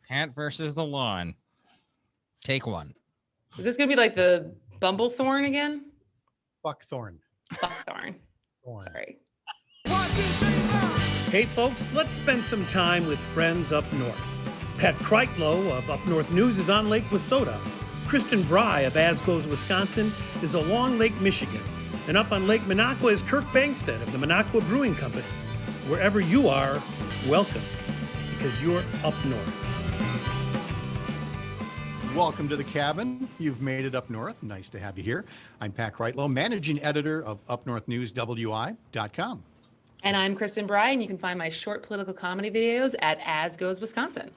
Hat versus the lawn. Take one. Is this going to be like the Bumblethorn again? Buckthorn. Buckthorn. Thorn. Sorry. Hey folks, let's spend some time with friends up north. Pat Kreitlow of Up North News is on Lake Wissota. Kristin Bry of As Goes Wisconsin is along Lake Michigan. And up on Lake Minocqua is Kirk Bangstead of the Minocqua Brewing Company. Wherever you are, welcome, because you're up north. Welcome to the cabin. You've made it up north. Nice to have you here. I'm Pat Kreitlow, managing editor of UpNorthNewsWI.com. And I'm Kristin Bry, and you can find my short political comedy videos at As Goes Wisconsin.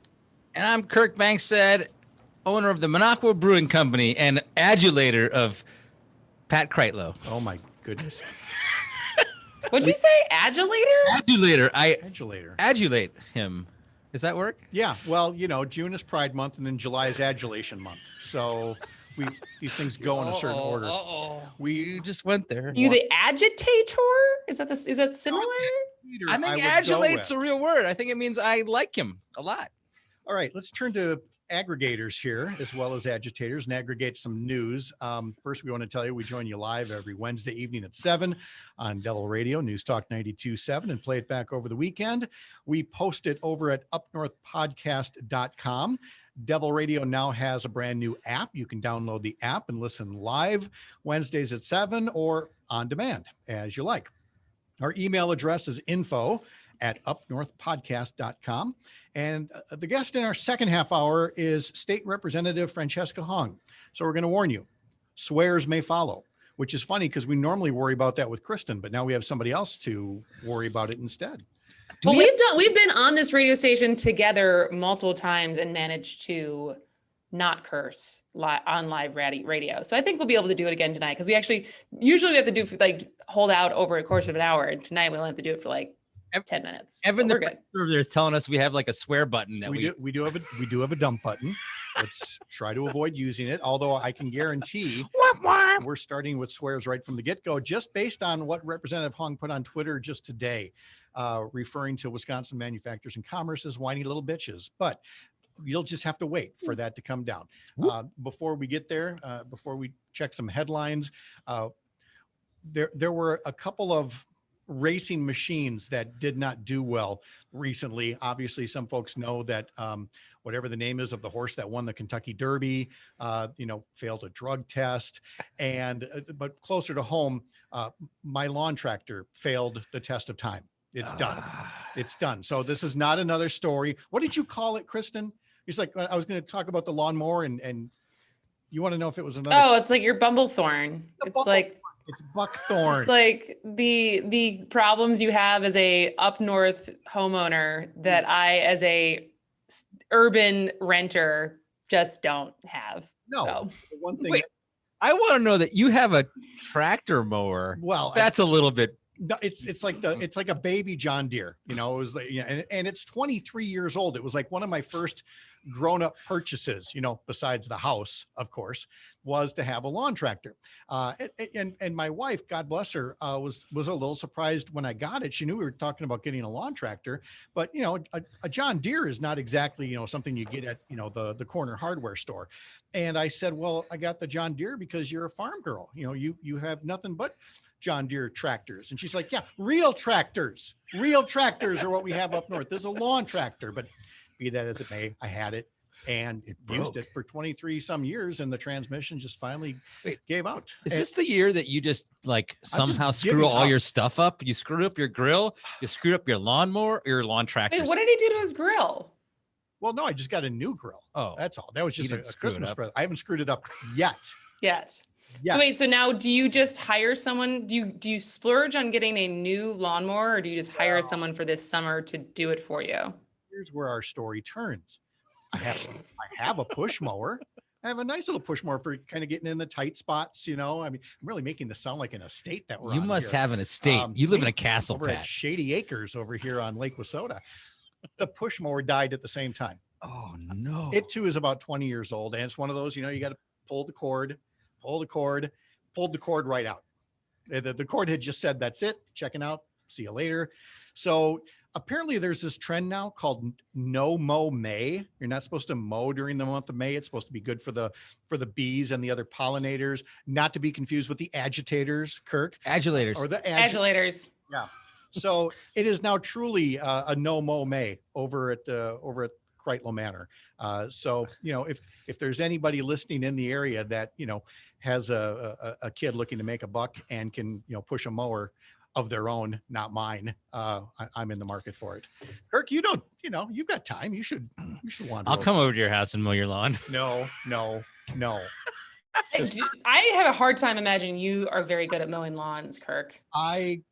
And I'm Kirk Bangstead, owner of the Minocqua Brewing Company and adulator of Pat Kreitlow. Oh my goodness. What'd you say? Adulator? Adulator. I Adulator. adulate him. Does that work? Yeah. Well, you know, June is Pride Month and then July is Adulation Month. So these things go in a certain order. You just went there. You the agitator? Is that similar? I think adulate's a real word. I think it means I like him a lot. All right, let's turn to aggregators here as well as agitators and aggregate some news. First, we want to tell you we join you live every Wednesday evening at 7 on Devil Radio, News Talk 92.7, and play it back over the weekend. We post it over at upnorthpodcast.com. Devil Radio now has a brand new app. You can download the app and listen live Wednesdays at 7 or on demand as you like. Our email address is info@upnorthpodcast.com. And the guest in our second half hour is State Representative Francesca Hong. So we're going to warn you, swears may follow, which is funny because we normally worry about that with Kristin, but now we have somebody else to worry about it instead. Well, we've been on this radio station together multiple times and managed to not curse on live radio. So I think we'll be able to do it again tonight because we usually have to do hold out over a course of an hour, and tonight we only have to do it for 10 minutes. Evan, so we're good. There's telling us we have a swear button that we do have a dump button. Let's try to avoid using it. Although I can guarantee we're starting with swears right from the get-go, just based on what Representative Hong put on Twitter just today, referring to Wisconsin manufacturers and commerce as whiny little bitches. But you'll just have to wait for that to come down. Before we get there, before we check some headlines, there were a couple of racing machines that did not do well recently. Obviously, some folks know that whatever the name is of the horse that won the Kentucky Derby, failed a drug test. But closer to home, my lawn tractor failed the test of time. It's done. It's done. So this is not another story. What did you call it, Kristin? He's like, I was going to talk about the lawnmower and you want to know if it was another. Oh, it's like your Bumblethorn. It's Buckthorn. Like the problems you have as a up north homeowner that I, as a urban renter, just don't have. No. So. One thing. Wait, I want to know that you have a tractor mower. Well, that's a little bit. No, it's like a baby John Deere, it was and it's 23 years old. It was like one of my first grown-up purchases, besides the house, of course, was to have a lawn tractor. And my wife, God bless her, was a little surprised when I got it. She knew we were talking about getting a lawn tractor, but a John Deere is not exactly, something you get at, the corner hardware store. And I said, well, I got the John Deere because you're a farm girl. You have nothing but John Deere tractors. And she's like, yeah, real tractors are what we have up north. There's a lawn tractor, but be that as it may, I had it and used it for 23 some years, and the transmission just finally gave out. Is this the year that you just somehow screw all your stuff up? You screwed up your grill, you screwed up your lawnmower, or your lawn tractor. Wait, what did he do to his grill? Well, no, I just got a new grill. Oh, that's all. That was just a Christmas present. I haven't screwed it up yet. Yes. Yeah. So wait, so now do you just hire someone? Do you splurge on getting a new lawnmower, or do you just hire someone for this summer to do it for you? Here's where our story turns. I have a push mower. I have a nice little push mower for kind of getting in the tight spots. I'm really making this sound like an estate that we're on. You must have an estate. You live in a castle, over at Shady Acres over here on Lake Wissota. The push mower died at the same time. Oh no! It too is about 20 years old, and it's one of those. You got to pull the cord, pulled the cord right out. The cord had just said, that's it, checking out, see you later. So apparently there's this trend now called no mow May. You're not supposed to mow during the month of May. It's supposed to be good for the bees and the other pollinators, not to be confused with the agitators, Kirk. Adulators. Or the Adulators. Yeah. So it is now truly a no mow May over at Kreitlow Manor. So, if there's anybody listening in the area that, has a kid looking to make a buck and can, push a mower of their own, not mine, I'm in the market for it. Kirk, you've got time. You should wander. I'll come over to your house and mow your lawn. No. I have a hard time imagining you are very good at mowing lawns, Kirk. I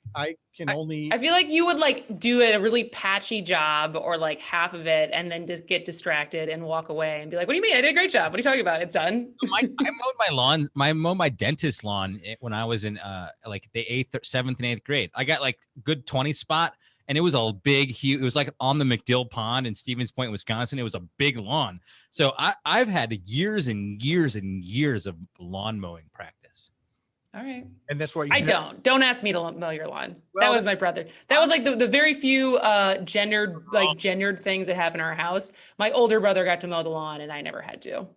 can only. I feel like you would like do a really patchy job or like half of it and then just get distracted and walk away and be like, what do you mean? I did a great job. What are you talking about? It's done. I mowed my lawn. I mowed my dentist lawn when I was in like the 7th and 8th grade. I got like good 20 spot. And it was a big, huge, it was like on the McDill Pond in Stevens Point, Wisconsin. It was a big lawn. So I've had years and years and years of lawn mowing practice. All right. And that's what don't ask me to mow your lawn. Well, that was my brother. That was like the very few gendered things that happen in our house. My older brother got to mow the lawn and I never had to.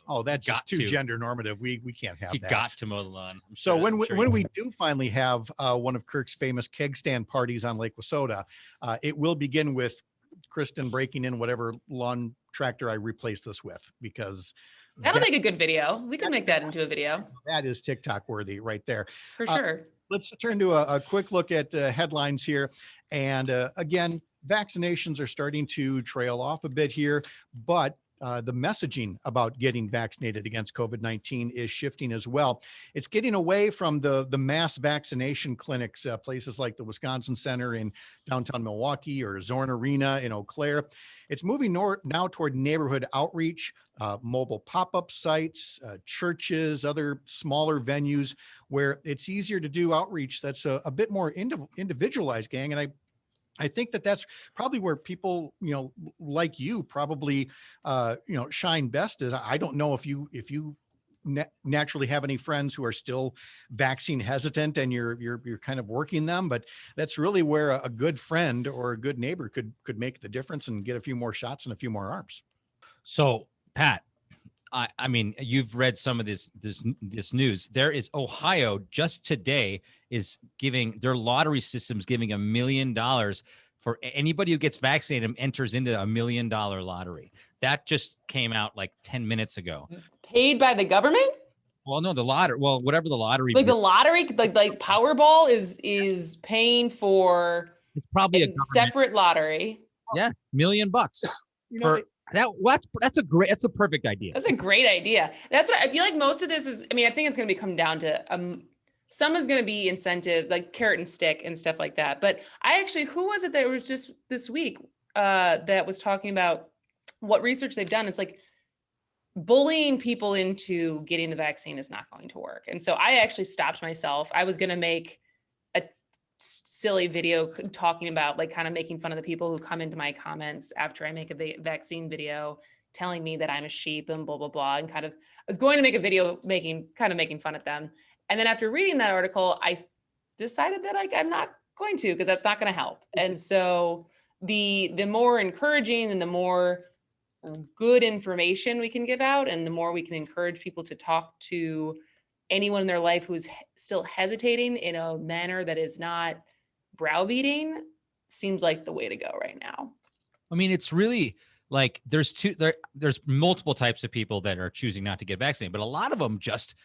Oh, that's just too gender normative. We can't have that. You got to mow the lawn. So when we do finally have one of Kirk's famous keg stand parties on Lake Wissota, it will begin with Kristin breaking in whatever lawn tractor I replace this with, because that'll make a good video. We can make that into a video. That is TikTok worthy right there. For sure. Let's turn to a quick look at headlines here. And again, vaccinations are starting to trail off a bit here, but the messaging about getting vaccinated against COVID-19 is shifting as well. It's getting away from the mass vaccination clinics, places like the Wisconsin Center in downtown Milwaukee or Zorn Arena in Eau Claire. It's moving now toward neighborhood outreach, mobile pop-up sites, churches, other smaller venues where it's easier to do outreach that's a bit more individualized, gang. And I think that's probably where people, like you probably, shine best. Is I don't know if you naturally have any friends who are still vaccine hesitant and you're kind of working them, but that's really where a good friend or a good neighbor could make the difference and get a few more shots and a few more arms. So, Pat, I mean, you've read some of this news. There is Ohio just today is giving their lottery system's giving $1 million for anybody who gets vaccinated and enters into $1 million lottery. That just came out like 10 minutes ago. Paid by the government? Well, no, the lottery. Well, whatever the lottery. Like the lottery, like Powerball is paying for. It's probably a separate lottery. Yeah, $1 million for. That's a perfect idea. That's a great idea. That's what I feel like most of this is. I mean, I think it's going to come down to some is going to be incentives like carrot and stick and stuff like that. But who was it that was just this week that was talking about what research they've done? It's like bullying people into getting the vaccine is not going to work. And so I actually stopped myself. I was going to make a silly video talking about like kind of making fun of the people who come into my comments after I make a vaccine video telling me that I'm a sheep and blah, blah, blah. And I was going to make a video making fun of them. And then after reading that article, I decided that I'm not going to, because that's not going to help. And so the more encouraging and the more good information we can give out and the more we can encourage people to talk to anyone in their life who's still hesitating in a manner that is not browbeating seems like the way to go right now. I mean, it's really like there's multiple types of people that are choosing not to get vaccinated, but a lot of them just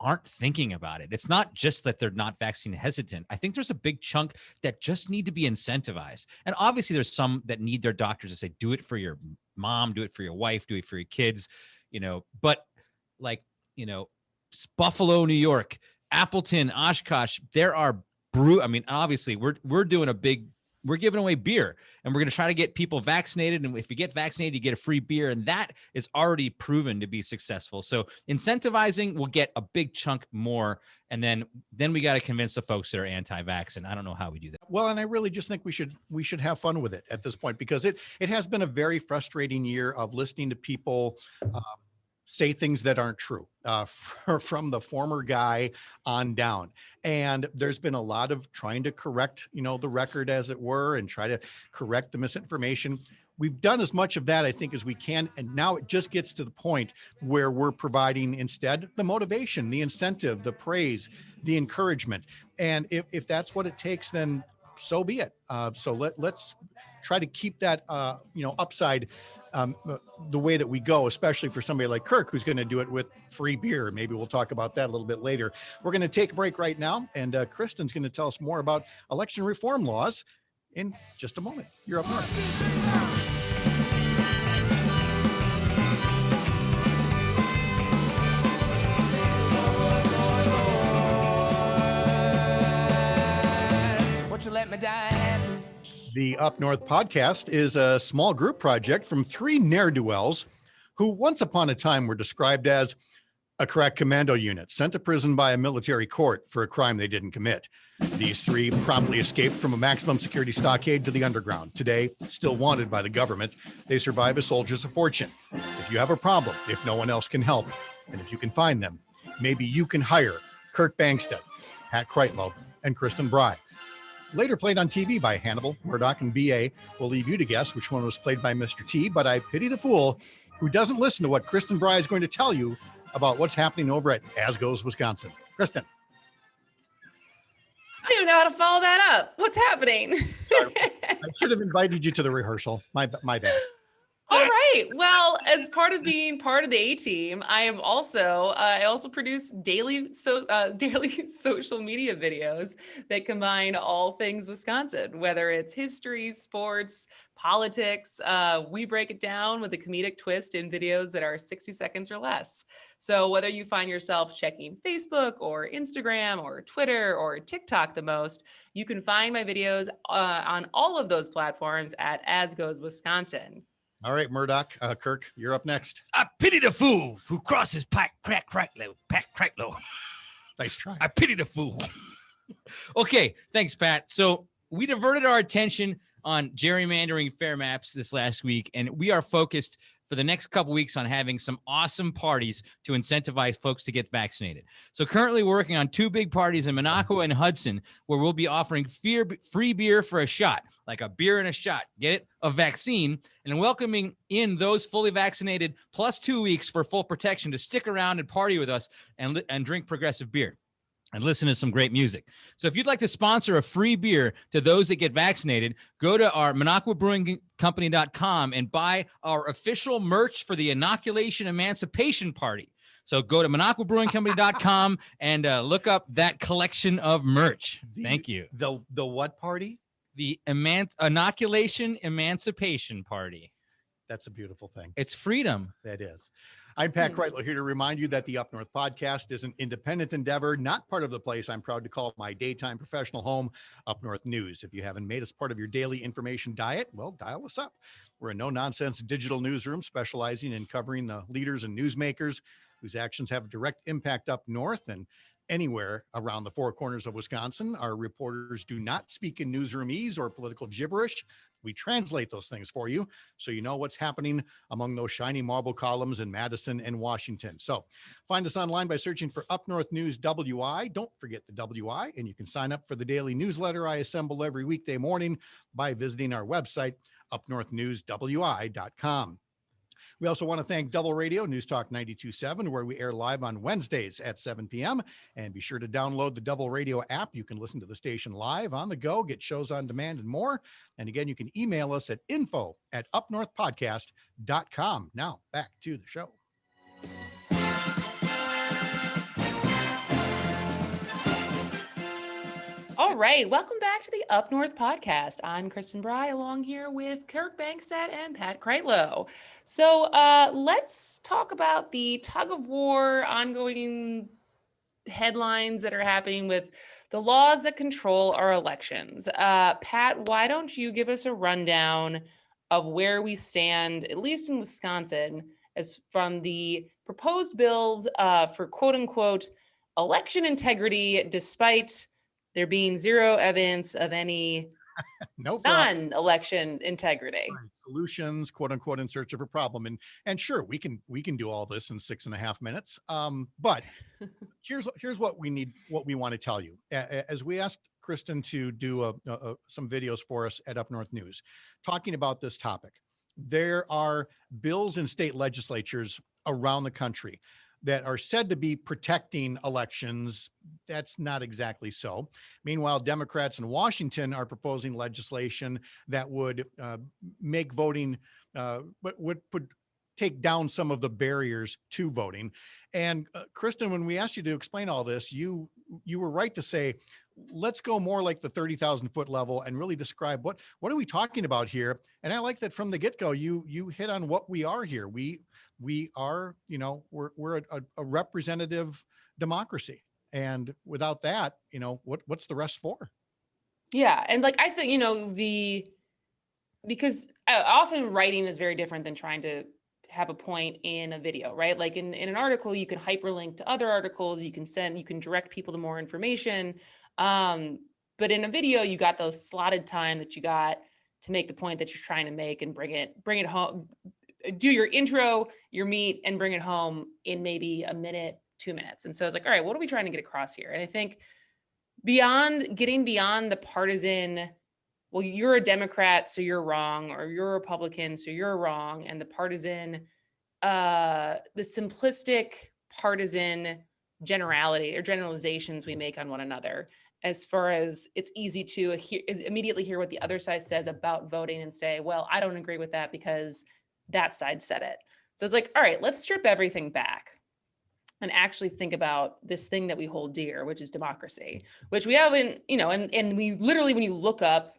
aren't thinking about it. It's not just that they're not vaccine hesitant. I think there's a big chunk that just need to be incentivized. And obviously there's some that need their doctors to say, do it for your mom, do it for your wife, do it for your kids, but like, Buffalo, New York, Appleton, Oshkosh, there are obviously we're giving away beer and we're going to try to get people vaccinated. And if you get vaccinated, you get a free beer. And that is already proven to be successful. So incentivizing will get a big chunk more. And then we got to convince the folks that are anti-vax. And I don't know how we do that. Well, and I really just think we should have fun with it at this point, because it has been a very frustrating year of listening to people say things that aren't true from the former guy on down. And there's been a lot of trying to correct, the record, as it were, and try to correct the misinformation. We've done as much of that, I think, as we can. And now it just gets to the point where we're providing instead the motivation, the incentive, the praise, the encouragement. And if that's what it takes, then so be it. So let's try to keep that, upside the way that we go, especially for somebody like Kirk, who's going to do it with free beer. Maybe we'll talk about that a little bit later. We're going to take a break right now, and Kristin's going to tell us more about election reform laws in just a moment. You're up north. Won't you let me die? The Up North podcast is a small group project from three ne'er-do-wells who once upon a time were described as a crack commando unit sent to prison by a military court for a crime they didn't commit. These three promptly escaped from a maximum security stockade to the underground. Today, still wanted by the government, they survive as soldiers of fortune. If you have a problem, if no one else can help, and if you can find them, maybe you can hire Kirk Bangstead, Pat Kreitlow, and Kristin Bry. Later played on TV by Hannibal, Murdoch, and B.A. We'll leave you to guess which one was played by Mr. T, but I pity the fool who doesn't listen to what Kristin Bry is going to tell you about what's happening over at As Goes Wisconsin. Kristin. I don't even know how to follow that up. What's happening? Sorry, I should have invited you to the rehearsal. My bad. All right. Well, as part of being part of the A team, I also produce daily social media videos that combine all things Wisconsin, whether it's history, sports, politics. We break it down with a comedic twist in videos that are 60 seconds or less. So whether you find yourself checking Facebook or Instagram or Twitter or TikTok the most, you can find my videos on all of those platforms at As Goes Wisconsin. All right, Murdoch, Kirk, you're up next. I pity the fool who crosses Pat Kreitlow. Nice try. I pity the fool. Okay, thanks, Pat. So we diverted our attention on gerrymandering fair maps this last week, and we are focused for the next couple weeks on having some awesome parties to incentivize folks to get vaccinated. So currently we're working on two big parties in Monaco and Hudson, where we'll be offering free beer for a shot, like a beer and a shot, get it, a vaccine, and welcoming in those fully vaccinated plus 2 weeks for full protection to stick around and party with us and drink progressive beer and listen to some great music. So if you'd like to sponsor a free beer to those that get vaccinated, go to our MonacoBrewingCompany.com and buy our official merch for the Inoculation Emancipation Party. So go to MonacoBrewingCompany.com and look up that collection of merch. Thank you. The what party? The Inoculation Emancipation Party. That's a beautiful thing. It's freedom. That is. I'm Pat Kreitlow, here to remind you that the Up North podcast is an independent endeavor, not part of the place I'm proud to call my daytime professional home, Up North News. If you haven't made us part of your daily information diet, well, dial us up. We're a no-nonsense digital newsroom specializing in covering the leaders and newsmakers whose actions have a direct impact up north and anywhere around the four corners of Wisconsin. Our reporters do not speak in newsroomese or political gibberish. We translate those things for you so you know what's happening among those shiny marble columns in Madison and Washington. So find us online by searching for Up North News WI. Don't forget the WI, and you can sign up for the daily newsletter I assemble every weekday morning by visiting our website, upnorthnewswi.com. We also want to thank Double Radio News Talk 92.7, where we air live on Wednesdays at 7 p.m. And be sure to download the Double Radio app. You can listen to the station live, on the go, get shows on demand, and more. And again, you can email us at info@upnorthpodcast.com. Now, back to the show. All right, welcome back to the Up North podcast. I'm Kristin Bry, along here with Kirk Bangstead and Pat Kreitlow. So let's talk about the tug of war, ongoing headlines that are happening with the laws that control our elections. Pat, why don't you give us a rundown of where we stand, at least in Wisconsin, as from the proposed bills for quote unquote election integrity, despite there being zero evidence of any No fraud. non-election integrity. Right. Solutions, quote unquote, in search of a problem. And sure, we can do all this in 6.5 minutes. But here's what we want to tell you. As we asked Kristin to do some videos for us at Up North News, talking about this topic, there are bills in state legislatures around the country that are said to be protecting elections. That's not exactly so. Meanwhile, Democrats in Washington are proposing legislation that would make voting, would take down some of the barriers to voting. And Kristin, when we asked you to explain all this, you were right to say, let's go more like the 30,000 foot level and really describe what are we talking about here. And I like that from the get-go, you hit on what we are here. We are, we're a representative democracy. And without that, what's the rest for? Yeah. And like, I think, because often writing is very different than trying to have a point in a video, right? Like in an article, you can hyperlink to other articles, you can direct people to more information. But in a video, you got the slotted time that you got to make the point that you're trying to make and bring it home, do your intro, your meat, and bring it home in maybe a minute, 2 minutes. And so I was like, all right, what are we trying to get across here? And I think getting beyond the partisan, well, you're a Democrat, so you're wrong, or you're a Republican, so you're wrong, and the partisan, the simplistic partisan generality or generalizations we make on one another, as far as it's easy to immediately hear what the other side says about voting and say, well, I don't agree with that because that side said it. So it's like, all right, let's strip everything back and actually think about this thing that we hold dear, which is democracy, which we haven't, and we literally, when you look up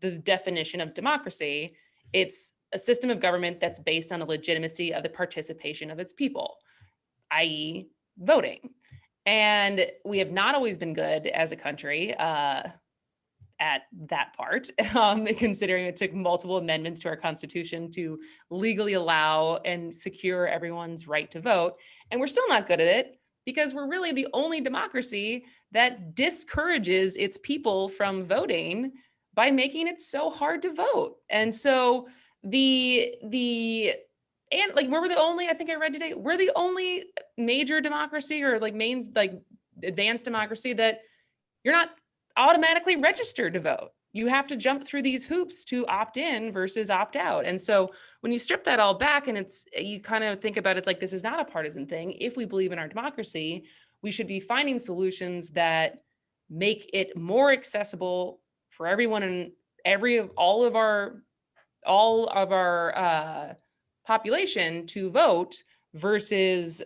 the definition of democracy, it's a system of government that's based on the legitimacy of the participation of its people, i.e. voting. And we have not always been good as a country at that part, considering it took multiple amendments to our Constitution to legally allow and secure everyone's right to vote. And we're still not good at it because we're really the only democracy that discourages its people from voting by making it so hard to vote. And so and like we're the only, I think I read today, we're the only major democracy or advanced democracy that you're not automatically registered to vote. You have to jump through these hoops to opt in versus opt out. And so when you strip that all back and you kind of think about it like this is not a partisan thing. If we believe in our democracy, we should be finding solutions that make it more accessible for everyone and all of our population to vote versus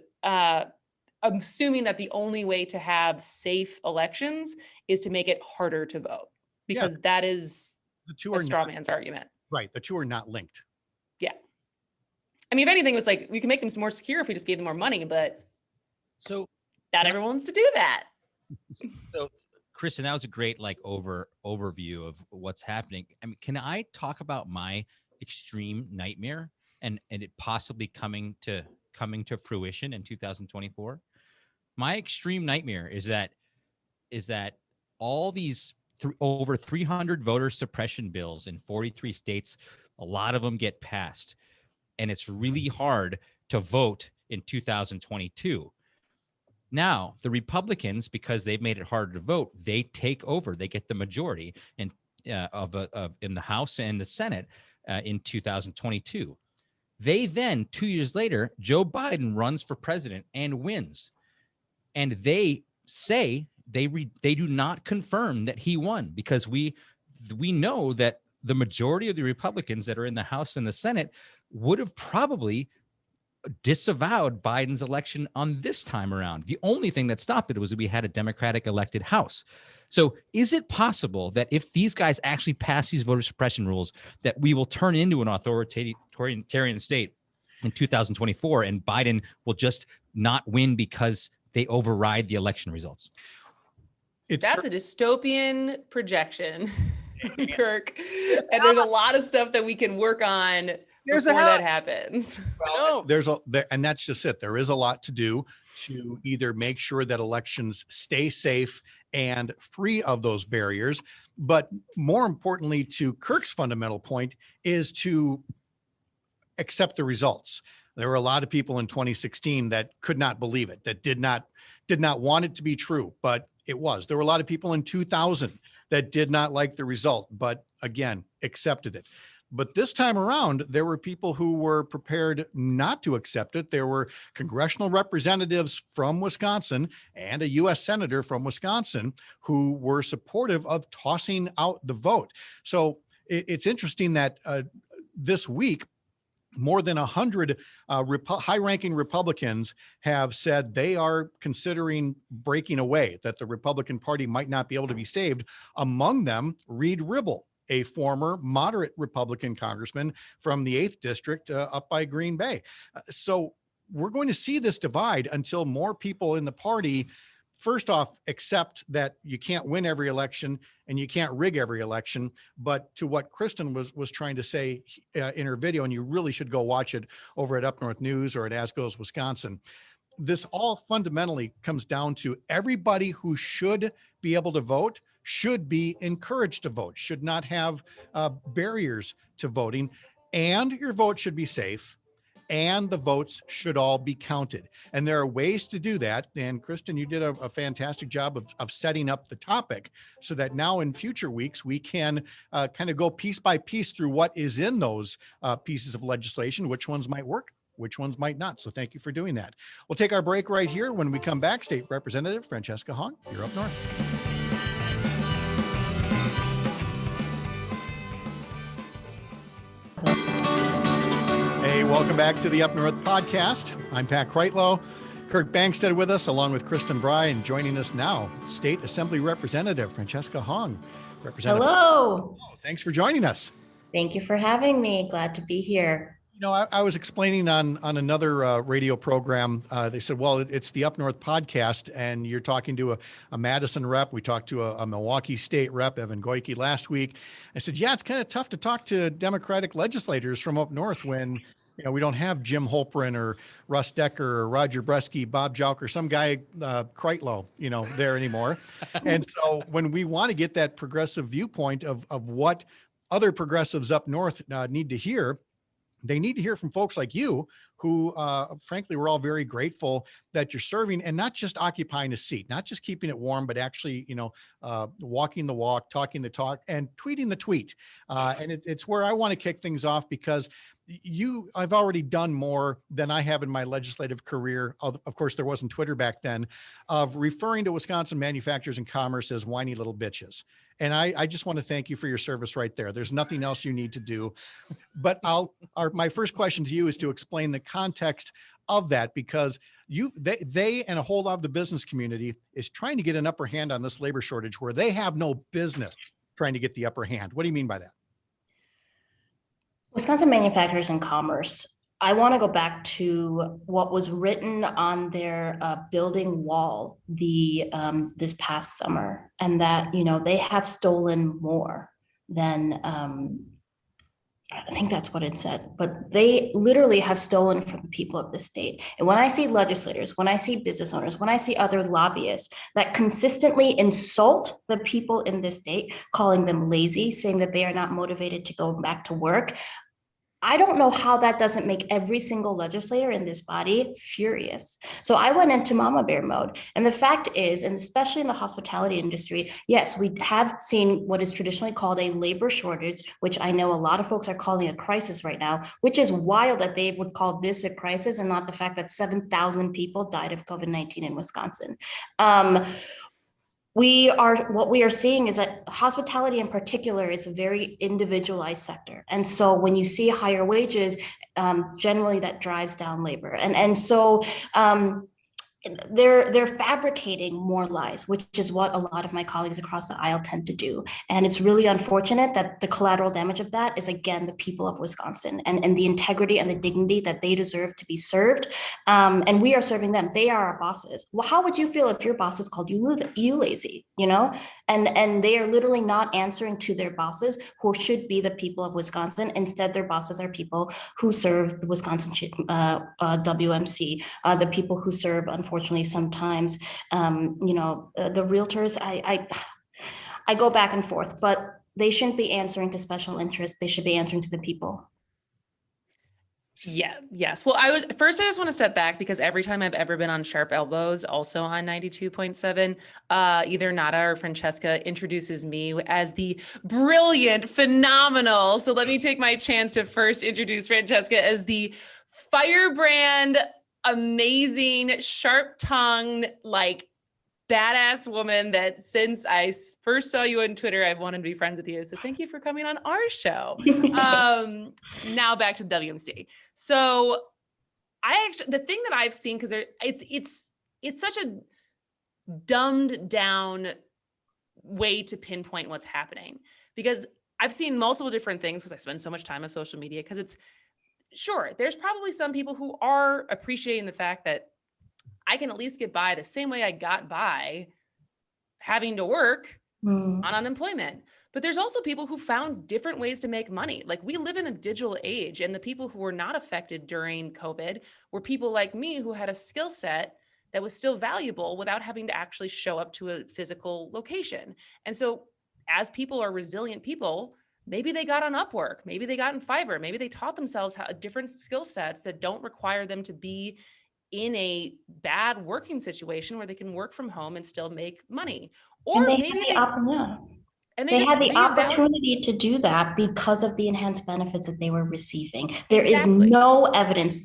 assuming that the only way to have safe elections is to make it harder to vote, because that is a straw man's argument. Right. The two are not linked. Yeah. I mean, if anything, it's like we can make them more secure if we just gave them more money, but so not everyone wants to do that. So Kristin, that was a great overview of what's happening. I mean, can I talk about my extreme nightmare and it possibly coming to fruition in 2024? My extreme nightmare is that all these over 300 voter suppression bills in 43 states, a lot of them get passed, and it's really hard to vote in 2022. Now, the Republicans, because they've made it harder to vote, they take over. They get the majority in the House and the Senate in 2022. They then, 2 years later, Joe Biden runs for president and wins. And they say they do not confirm that he won, because we know that the majority of the Republicans that are in the House and the Senate would have probably disavowed Biden's election on this time around. The only thing that stopped it was that we had a Democratic elected House. So is it possible that if these guys actually pass these voter suppression rules, that we will turn into an authoritarian state in 2024 and Biden will just not win because they override the election results? That's a dystopian projection, Kirk. And there's a lot of stuff that we can work on There's before that happens. Well, and that's just it. There is a lot to do to either make sure that elections stay safe and free of those barriers. But more importantly, to Kirk's fundamental point, is to accept the results. There were a lot of people in 2016 that could not believe it, that did not want it to be true, but it was. There were a lot of people in 2000 that did not like the result, but again, accepted it. But this time around, there were people who were prepared not to accept it. There were congressional representatives from Wisconsin and a U.S. senator from Wisconsin who were supportive of tossing out the vote. So it's interesting that this week, more than 100 high-ranking Republicans have said they are considering breaking away, that the Republican Party might not be able to be saved. Among them, Reed Ribble, a former moderate Republican congressman from the 8th District up by Green Bay. So we're going to see this divide until more people in the party, first off, accept that you can't win every election and you can't rig every election. But to what Kristin was trying to say in her video, and you really should go watch it over at Up North News or at As Goes Wisconsin, this all fundamentally comes down to everybody who should be able to vote should be encouraged to vote, should not have barriers to voting, and your vote should be safe, and the votes should all be counted. And there are ways to do that. And Kristin, you did a fantastic job of setting up the topic so that now in future weeks, we can kind of go piece by piece through what is in those pieces of legislation, which ones might work, which ones might not. So thank you for doing that. We'll take our break right here. When we come back, State Representative Francesca Hong, you're up north. Hey, welcome back to the Up North podcast. I'm Pat Kreitlow. Kirk Bankstead with us, along with Kristin Bry, and joining us now, State Assembly Representative Francesca Hong. Representative. Hello. Thanks for joining us. Thank you for having me. Glad to be here. You know, I was explaining on another radio program. They said, well, it's the Up North podcast, and you're talking to a Madison rep. We talked to a Milwaukee State rep, Evan Goyke, last week. I said, yeah, it's kind of tough to talk to Democratic legislators from up north when, you know, we don't have Jim Holprin or Russ Decker or Roger Bresky, Bob Jauch, or some guy, Kreitlow, you know, there anymore. And so when we want to get that progressive viewpoint of what other progressives up north need to hear, they need to hear from folks like you who, frankly, we're all very grateful that you're serving and not just occupying a seat, not just keeping it warm, but actually, you know, walking the walk, talking the talk, and tweeting the tweet. And it's where I want to kick things off because I've already done more than I have in my legislative career. Of course, there wasn't Twitter back then, of referring to Wisconsin manufacturers and commerce as whiny little bitches. And I just want to thank you for your service right there. There's nothing else you need to do. But my first question to you is to explain the context of that, because they and a whole lot of the business community is trying to get an upper hand on this labor shortage where they have no business trying to get the upper hand. What do you mean by that? Wisconsin Manufacturers and Commerce. I want to go back to what was written on their building wall this past summer, and that, you know, they have stolen more than I think that's what it said, but they literally have stolen from the people of the state. And when I see legislators, when I see business owners, when I see other lobbyists that consistently insult the people in this state, calling them lazy, saying that they are not motivated to go back to work, I don't know how that doesn't make every single legislator in this body furious. So I went into mama bear mode. And the fact is, and especially in the hospitality industry, yes, we have seen what is traditionally called a labor shortage, which I know a lot of folks are calling a crisis right now, which is wild that they would call this a crisis and not the fact that 7,000 people died of COVID-19 in Wisconsin. What we are seeing is that hospitality in particular is a very individualized sector. And so when you see higher wages, generally that drives down labor. And so they're fabricating more lies, which is what a lot of my colleagues across the aisle tend to do. And it's really unfortunate that the collateral damage of that is, again, the people of Wisconsin and the integrity and the dignity that they deserve to be served. And we are serving them. They are our bosses. Well, how would you feel if your bosses called you lazy, you know? And they are literally not answering to their bosses, who should be the people of Wisconsin. Instead, their bosses are people who serve the Wisconsin WMC, the people who serve, unfortunately, sometimes, the realtors. I go back and forth, but they shouldn't be answering to special interests. They should be answering to the people. Yeah. Yes. Well, I just want to step back, because every time I've ever been on Sharp Elbows, also on 92.7, either Nada or Francesca introduces me as the brilliant, phenomenal. So let me take my chance to first introduce Francesca as the firebrand, amazing, sharp-tongued, like badass woman that since I first saw you on Twitter, I've wanted to be friends with you. So thank you for coming on our show. Now back to WMC. So the thing that I've seen, because it's such a dumbed down way to pinpoint what's happening, because I've seen multiple different things, because I spend so much time on social media, because it's sure, there's probably some people who are appreciating the fact that I can at least get by the same way I got by having to work on unemployment. But there's also people who found different ways to make money. Like, we live in a digital age, and the people who were not affected during COVID were people like me who had a skill set that was still valuable without having to actually show up to a physical location. And so as people are resilient people, maybe they got on Upwork, maybe they got in Fiverr, maybe they taught themselves different skill sets that don't require them to be in a bad working situation, where they can work from home and still make money. Or maybe they had the opportunity to do that because of the enhanced benefits that they were receiving. There is zero evidence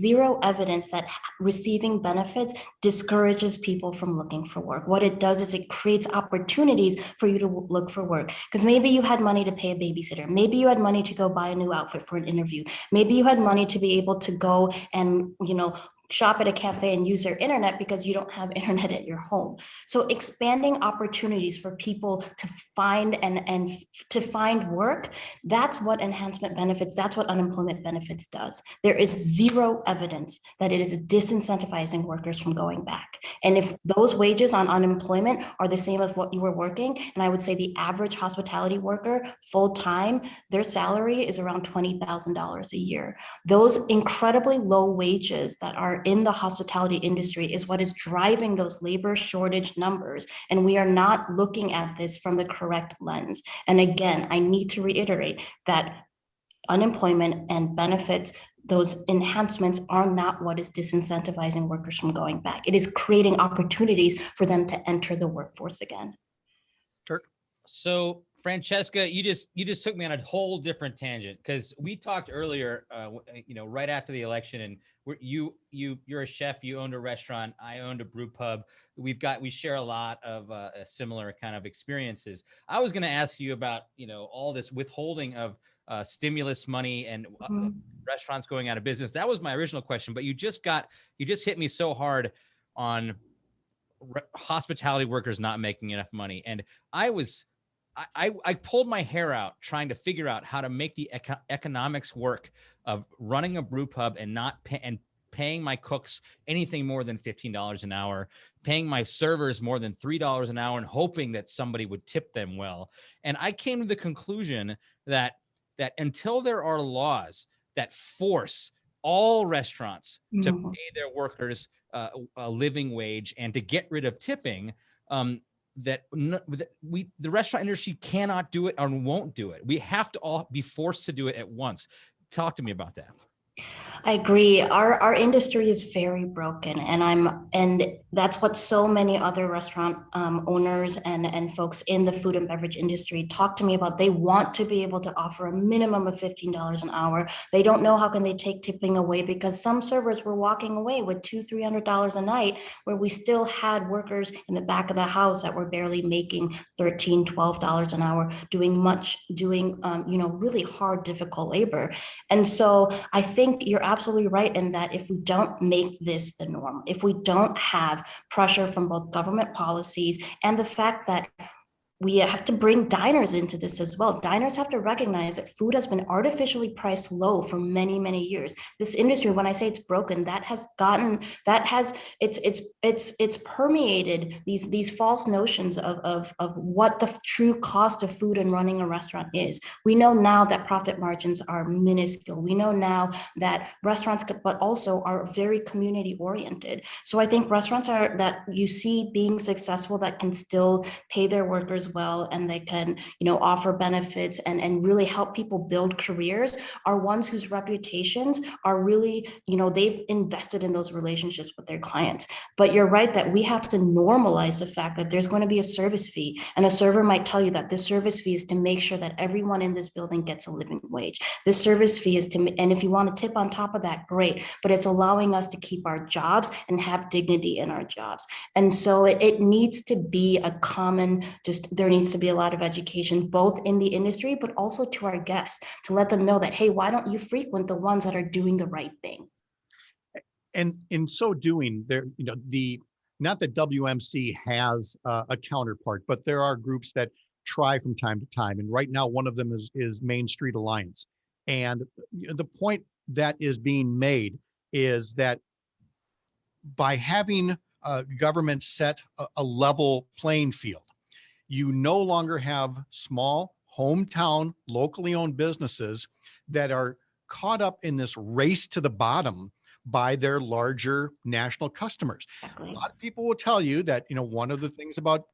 that receiving benefits discourages people from looking for work. What it does is it creates opportunities for you to look for work. Because maybe you had money to pay a babysitter. Maybe you had money to go buy a new outfit for an interview. Maybe you had money to be able to go and, shop at a cafe and use their internet because you don't have internet at your home. So expanding opportunities for people to find and to find work, that's what enhancement benefits, that's what unemployment benefits does. There is zero evidence that it is disincentivizing workers from going back. And if those wages on unemployment are the same as what you were working, and I would say the average hospitality worker full-time, their salary is around $20,000 a year. Those incredibly low wages that are in the hospitality industry is what is driving those labor shortage numbers. And we are not looking at this from the correct lens. And again, I need to reiterate that unemployment and benefits, those enhancements, are not what is disincentivizing workers from going back. It is creating opportunities for them to enter the workforce again. Kirk? So Francesca, you just took me on a whole different tangent, because we talked earlier, right after the election, and you're a chef, you owned a restaurant, I owned a brew pub. We share a lot of similar kind of experiences. I was going to ask you about, all this withholding of stimulus money and restaurants going out of business. That was my original question, but you just hit me so hard on hospitality workers not making enough money. And I pulled my hair out trying to figure out how to make the economics work of running a brew pub and not paying my cooks anything more than $15 an hour, paying my servers more than $3 an hour, and hoping that somebody would tip them well. And I came to the conclusion that until there are laws that force all restaurants to pay their workers a living wage and to get rid of tipping, the restaurant industry cannot do it and won't do it. We have to all be forced to do it at once. Talk to me about that. I agree. Our industry is very broken, and that's what so many other restaurant owners and folks in the food and beverage industry talk to me about. They want to be able to offer a minimum of $15 an hour. They don't know how can they take tipping away, because some servers were walking away with $200-300 a night, where we still had workers in the back of the house that were barely making $13-12 an hour, doing really hard, difficult labor. And so I think think you're absolutely right in that if we don't make this the norm, if we don't have pressure from both government policies and the fact that we have to bring diners into this as well. Diners have to recognize that food has been artificially priced low for many, many years. This industry, when I say it's broken, it's permeated these false notions of what the true cost of food and running a restaurant is. We know now that profit margins are minuscule. We know now that restaurants, but also are very community oriented. So I think restaurants that you see being successful, that can still pay their workers well, and they can, offer benefits and really help people build careers, are ones whose reputations are really, they've invested in those relationships with their clients. But you're right that we have to normalize the fact that there's going to be a service fee, and a server might tell you that this service fee is to make sure that everyone in this building gets a living wage. This service fee is and if you want to tip on top of that, great, but it's allowing us to keep our jobs and have dignity in our jobs. And so it needs to be a common, there needs to be a lot of education, both in the industry, but also to our guests, to let them know that, hey, why don't you frequent the ones that are doing the right thing? And in so doing, not that WMC has a counterpart, but there are groups that try from time to time. And right now, one of them is Main Street Alliance. And the point that is being made is that by having government set a level playing field, you no longer have small, hometown, locally owned businesses that are caught up in this race to the bottom by their larger national customers. Exactly. A lot of people will tell you that, one of the things about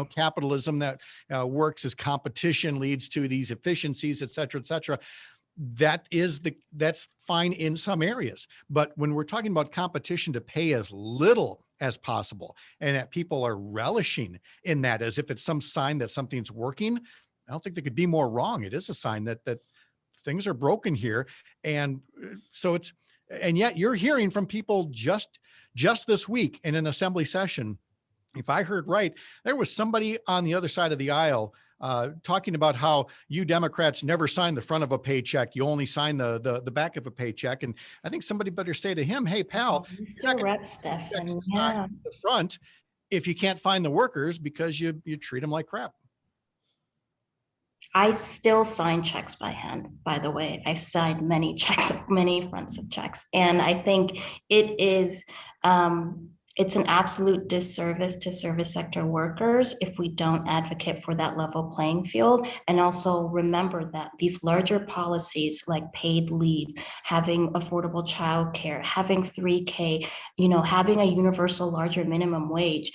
capitalism that works is competition leads to these efficiencies, et cetera, et cetera. That's fine in some areas. But when we're talking about competition to pay as little as possible, and that people are relishing in that as if it's some sign that something's working, I don't think they could be more wrong. It is a sign that things are broken here. And so and yet you're hearing from people just this week in an assembly session, if I heard right, there was somebody on the other side of the aisle talking about how you Democrats never sign the front of a paycheck. You only sign the back of a paycheck. And I think somebody better say to him, hey, pal, you're not going to Stefan. sign the front if you can't find the workers because you treat them like crap. I still sign checks by hand, by the way. I've signed many checks, many fronts of checks. And I think it is, it's an absolute disservice to service sector workers if we don't advocate for that level playing field. And also remember that these larger policies like paid leave, having affordable childcare, having 3K, having a universal larger minimum wage,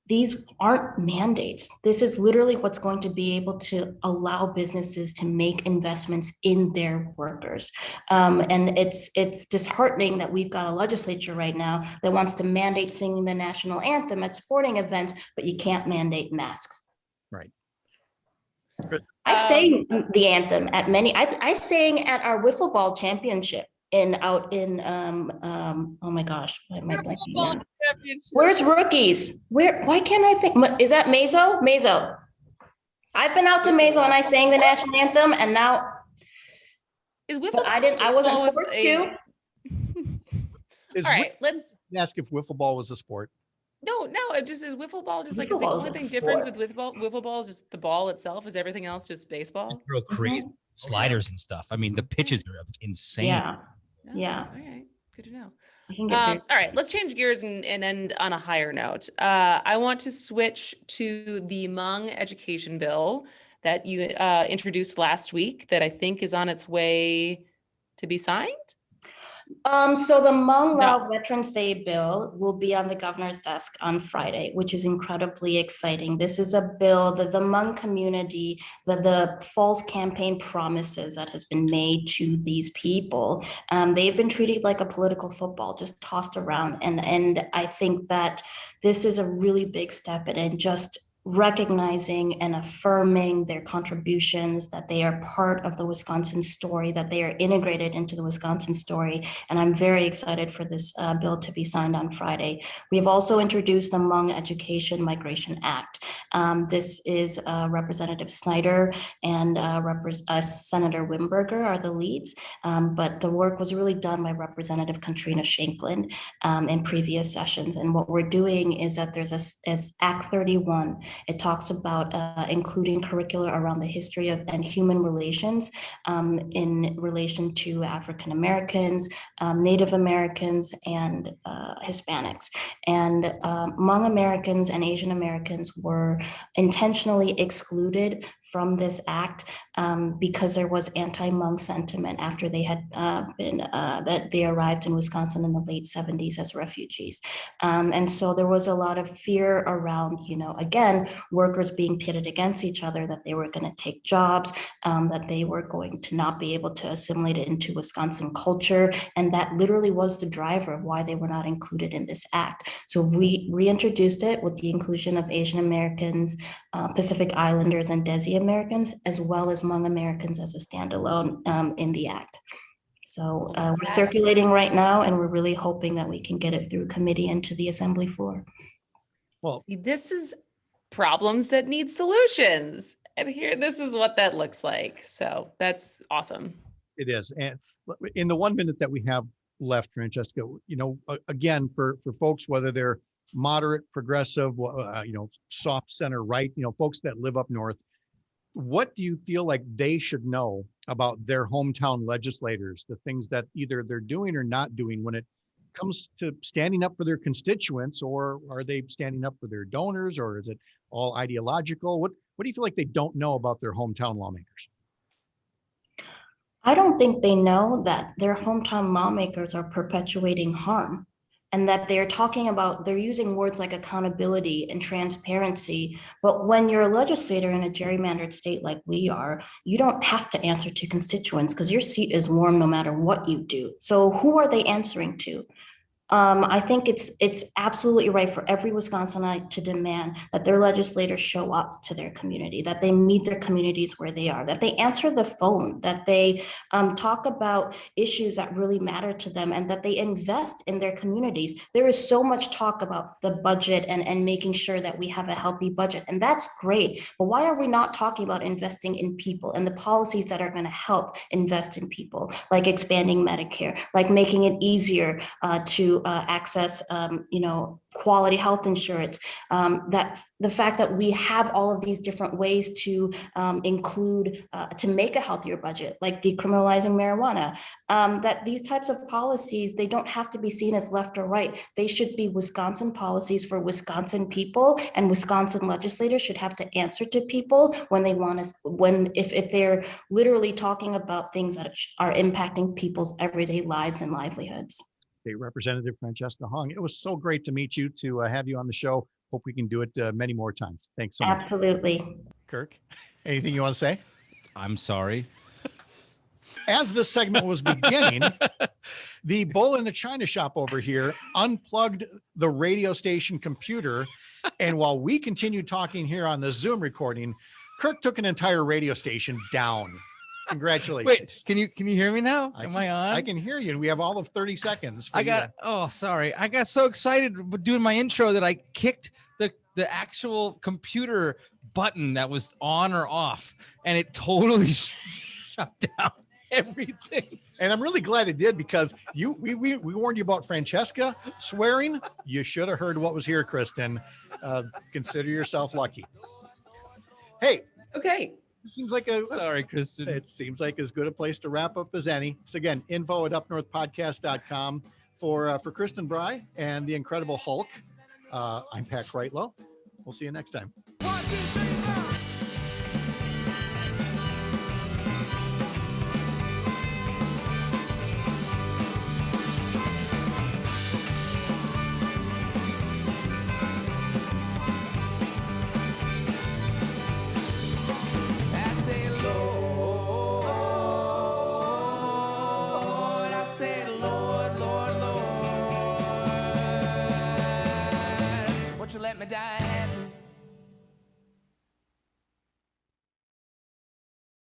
these aren't mandates. This is literally what's going to be able to allow businesses to make investments in their workers. And it's disheartening that we've got a legislature right now that wants to mandate singing the national anthem at sporting events, but you can't mandate masks. Right. I sang the anthem at many. I sang at our wiffle ball championship oh my gosh, why am I blanking? Where's rookies? Why can't I think? Is that Mazo? I've been out to Mazo and I sang the national anthem, and now I wasn't forced to. All right, let's ask if wiffle ball was a sport. No, it just is wiffle ball. Just like, is the only thing difference with wiffle ball is just the ball itself? Is everything else just baseball? Real crazy sliders and stuff. I mean, the pitches are insane. Yeah. All right, good to know. All right, let's change gears and end on a higher note. I want to switch to the Hmong education bill that you introduced last week that I think is on its way to be signed. So the Hmong Lao Veterans Day bill will be on the governor's desk on Friday, which is incredibly exciting. This is a bill that the Hmong community, the false campaign promises that has been made to these people, they've been treated like a political football, just tossed around. And I think that this is a really big step in just recognizing and affirming their contributions, that they are part of the Wisconsin story, that they are integrated into the Wisconsin story. And I'm very excited for this bill to be signed on Friday. We have also introduced the Hmong Education Migration Act. This is Representative Snyder and Senator Wimberger are the leads, but the work was really done by Representative Katrina Shanklin in previous sessions. And what we're doing is that there's Act 31. It talks about including curricula around the history of and human relations in relation to African Americans, Native Americans, and Hispanics. And Hmong Americans and Asian Americans were intentionally excluded from this act because there was anti-Hmong sentiment after they had that they arrived in Wisconsin in the late 70s as refugees. And so there was a lot of fear around, again, workers being pitted against each other, that they were going to take jobs, that they were going to not be able to assimilate it into Wisconsin culture. And that literally was the driver of why they were not included in this act. So we reintroduced it with the inclusion of Asian Americans, Pacific Islanders, and Desi Americans, as well as Hmong Americans as a standalone in the act. So we're circulating right now, and we're really hoping that we can get it through committee and to the assembly floor. Well, See, this is problems that need solutions. And here, this is what that looks like. So that's awesome. it is. And in the 1 minute that we have left, Francesca, again, for folks, whether they're moderate, progressive, soft center, right, folks that live up north, what do you feel like they should know about their hometown legislators, the things that either they're doing or not doing when it comes to standing up for their constituents, or are they standing up for their donors, or is it all ideological? What do you feel like they don't know about their hometown lawmakers? I don't think they know that their hometown lawmakers are perpetuating harm, and that they're using words like accountability and transparency. But when you're a legislator in a gerrymandered state like we are, you don't have to answer to constituents because your seat is warm no matter what you do. So who are they answering to? I think it's absolutely right for every Wisconsinite to demand that their legislators show up to their community, that they meet their communities where they are, that they answer the phone, that they talk about issues that really matter to them, and that they invest in their communities. There is so much talk about the budget and making sure that we have a healthy budget, and that's great. But why are we not talking about investing in people and the policies that are going to help invest in people, like expanding Medicare, like making it easier to access, quality health insurance, that the fact that we have all of these different ways to include, to make a healthier budget, like decriminalizing marijuana, that these types of policies, they don't have to be seen as left or right. They should be Wisconsin policies for Wisconsin people, and Wisconsin legislators should have to answer to people when they want us, if they're literally talking about things that are impacting people's everyday lives and livelihoods. State Representative Francesca Hong, it was so great to meet you, to have you on the show. Hope we can do it many more times. Thanks so much. Absolutely. Kirk, anything you want to say? I'm sorry. As this segment was beginning, the bull in the china shop over here unplugged the radio station computer. And while we continued talking here on the Zoom recording, Kirk took an entire radio station down. Congratulations. Wait, can you hear me now? Am I on? I can hear you, and we have all of 30 seconds. Sorry. I got so excited doing my intro that I kicked the actual computer button that was on or off, and it totally shut down everything. And I'm really glad it did, because we warned you about Francesca swearing. You should have heard what was here, Kristin. Consider yourself lucky. Hey. Okay. Seems like sorry, Kristin. It seems like as good a place to wrap up as any. So again, info@upnorthpodcast.com for Kristin Bry and the Incredible Hulk. I'm Pat Kreitlow. We'll see you next time. Let me die.